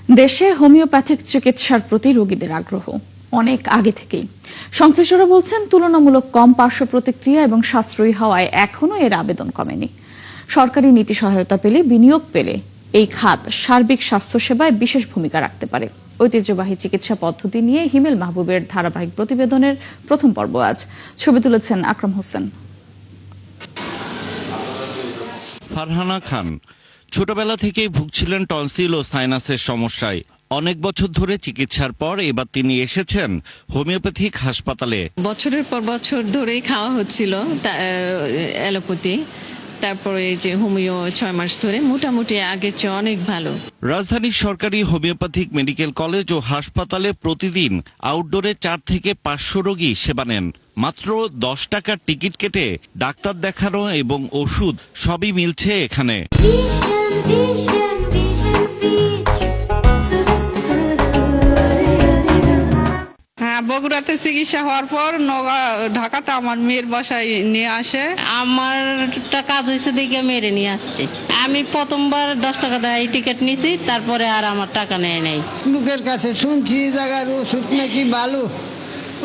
দেশে হোমিওপ্যাথিক চিকিৎসার প্রতি রোগীদের আগ্রহ অনেক আগে থেকেই। সংশ্লিষ্টরা বলছেন, তুলনামূলক কম পার্শ্ব প্রতিক্রিয়া এবং সাশ্রয়ী হওয়ায় এখনো এর আবেদন কমেনি। সরকারি নীতি সহায়তা পেলে, বিনিয়োগ পেলে এই খাত সার্বিক স্বাস্থ্যসেবায় বিশেষ ভূমিকা রাখতে পারে। ঐতিহ্যবাহী চিকিৎসা পদ্ধতি নিয়ে হিমেল মাহবুবের ধারাবাহিক প্রতিবেদনের প্রথম পর্ব আজ। ছবি তুলেছেন আকরাম হোসেন। ফারহানা খান ছোটবেলা থেকেই ভুগছিলেন টনসিল ও সাইনাসের সমস্যায়। অনেক বছর ধরে চিকিৎসার পর এবার তিনি এসেছেন হোমিওপ্যাথিক হাসপাতালে। বছরের পর বছর ধরেই খাওয়া হচ্ছিল অ্যালোপ্যাথি, তারপরে এই যে হোমিও 6 মাস ধরে মোটামুটি আগের চেয়ে অনেক ভালো। রাজধানীর সরকারি হোমিওপ্যাথিক মেডিকেল কলেজ ও হাসপাতালে প্রতিদিন আউটডোরে 4 থেকে 500 রোগী সেবা নেন। মাত্র 10 টাকার টিকিট কেটে ডাক্তার দেখানো এবং ওষুধ সবই মিলছে এখানে। বগুড়াতে চিকিৎসা হওয়ার পর ঢাকাতে আমার মেয়ের বাসায় নিয়ে আসে। আমার কাজ হয়েছে দেখে মেরে নিয়ে আসছে। আমি প্রথমবার 10 টাকা দিয়ে টিকিট নিয়েছি, তারপরে আর আমার টাকা নেয় নাই। লোকের কাছে শুনছি জায়গার ওষুধ নাকি ভালো,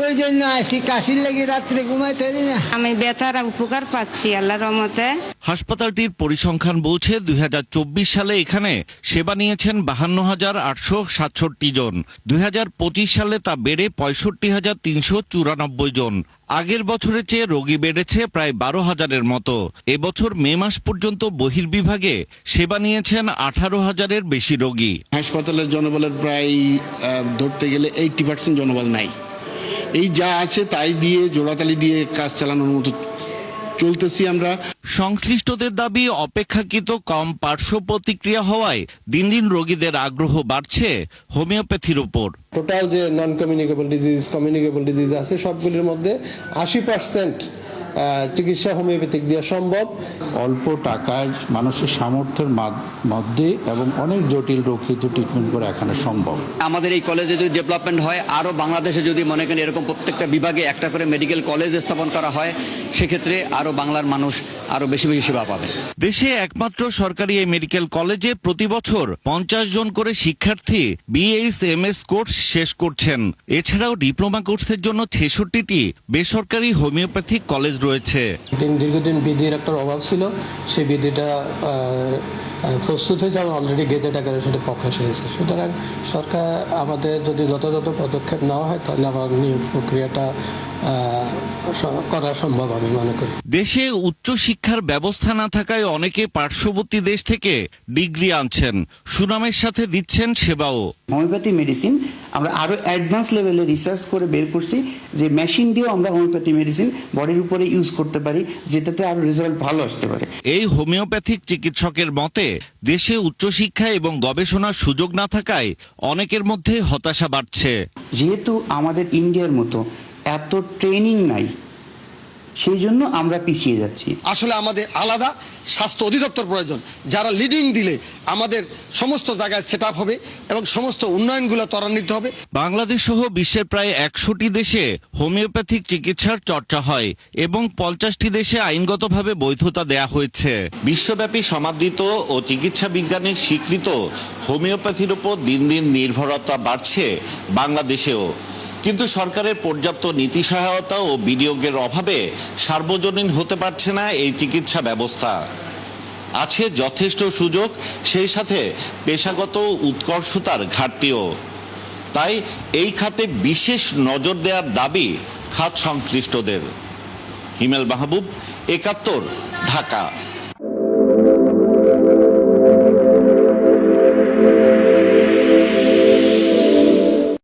ওই জন্য আসি। কাশির লেগে রাত্রে ঘুমাইতে পারি না। আমি ব্যথার উপকার পাচ্ছি আল্লাহর রহমতে। হাসপাতালটির পরিসংখ্যান বলছে 2024 সালে এখানে সেবা নিয়েছেন 52,867 জন। 2025 সালে তা বেড়ে 65,394 জন। আগের বছরের চেয়ে রোগী বেড়েছে প্রায় 12,000-এর মতো। এবছর মে মাস পর্যন্ত বহির্বিভাগে সেবা নিয়েছেন 18,000-এর বেশি রোগী। হাসপাতালের জনবলের প্রায় ধরতে গেলে 80% জনবল নাই। এই যা আছে তাই দিয়ে জোড়াতালি দিয়ে কাজ চালানোর মতো চলতেছি আমরা। সংশ্লিষ্টদের দাবি, অপেক্ষাকৃত কম পার্শ্ব প্রতিক্রিয়া হওয়ায় দিন দিন রোগীদের আগ্রহ বাড়ছে হোমিওপ্যাথির উপর। টোটাল যে non communicable disease, communicable disease আছে, সবগুলির মধ্যে 80% চিকিৎসা হোমিওপ্যাথিক দিয়ে সম্ভব। অল্প টাকায় মানুষের সামর্থ্যের মধ্যে এবং অনেক জটিল রোগ কিন্তু ট্রিটমেন্ট করে এখানে সম্ভব। আমাদের এই কলেজে যদি ডেভেলপমেন্ট হয়, আরও বাংলাদেশে যদি মনে করেন এরকম প্রত্যেকটা বিভাগে একটা করে মেডিকেল কলেজ স্থাপন করা হয়, সেক্ষেত্রে আরও বাংলার মানুষ আরও বেশি বেশি সেবা পাবে। দেশে একমাত্র সরকারি এই মেডিকেল কলেজে প্রতি বছর 50 জন করে শিক্ষার্থী BS/MS কোর্স শেষ করছেন। এছাড়াও ডিপ্লোমা কোর্সের জন্য 66টি বেসরকারি হোমিওপ্যাথিক কলেজ রয়েছে। দীর্ঘদিন বিধির একটা অভাব ছিল, সেই বিধিটা প্রস্তুত হয়েছে, আমার অলরেডি গেজেট আকারে সেটা প্রকাশ হয়েছে। সুতরাং সরকার আমাদের যদি যথাযথ পদক্ষেপ নেওয়া হয়, তাহলে আমার নিয়োগ প্রক্রিয়াটা করা সম্ভব আমি মনে করি। দেশে উচ্চশিক্ষার ব্যবস্থা না থাকায় অনেকে পার্শ্ববর্তী দেশ থেকে ডিগ্রি আনছেন, সুনামের সাথে দিচ্ছেন সেবাও। হোমিওপ্যাথি মেডিসিন আমরা আরো অ্যাডভান্স লেভেলে রিসার্চ করে বের করছি যে মেশিন দিয়েও আমরা হোমিওপ্যাথি মেডিসিন বডির উপরে ইউজ করতে পারি, যেটাতে আরো রেজাল্ট ভালো আসতে পারে। এই হোমিওপ্যাথিক চিকিৎসকের মতে, দেশে উচ্চশিক্ষা এবং গবেষণার সুযোগ না থাকায় অনেকের মধ্যে হতাশা বাড়ছে। যেহেতু আমাদের ইন্ডিয়ার মতো এত ট্রেনিং নাই, সেই জন্য আমরা পিছিয়ে যাচ্ছি। আসলে আমাদের আলাদা স্বাস্থ্য অধিদপ্তর প্রয়োজন, যারা লিডিং দিলে আমাদের সমস্ত জায়গায় সেট আপ হবে এবং সমস্ত উন্নয়নগুলো ত্বরান্বিত হবে। বাংলাদেশ সহ বিশ্বের প্রায় 100টি দেশে হোমিওপ্যাথিক চিকিৎসার চর্চা হয় এবং 50টি দেশে আইনগতভাবে বৈধতা দেয়া হয়েছে। বিশ্বব্যাপী সমাদৃত ও চিকিৎসা বিজ্ঞানের স্বীকৃত হোমিওপ্যাথির উপর দিন দিন নির্ভরতা বাড়ছে বাংলাদেশেও। কিন্তু সরকারের পর্যাপ্ত নীতি সহায়তা ও বিনিয়োগের অভাবে সার্বজনীন হতে পারছে না এই চিকিৎসা ব্যবস্থা। আছে যথেষ্ট সুযোগ, সেই সাথে পেশাগত উৎকর্ষতার ঘাটতিও। তাই এই খাতে বিশেষ নজর দেওয়ার দাবি খাত সংশ্লিষ্টদের। হিমেল মাহবুব, 71, ঢাকা।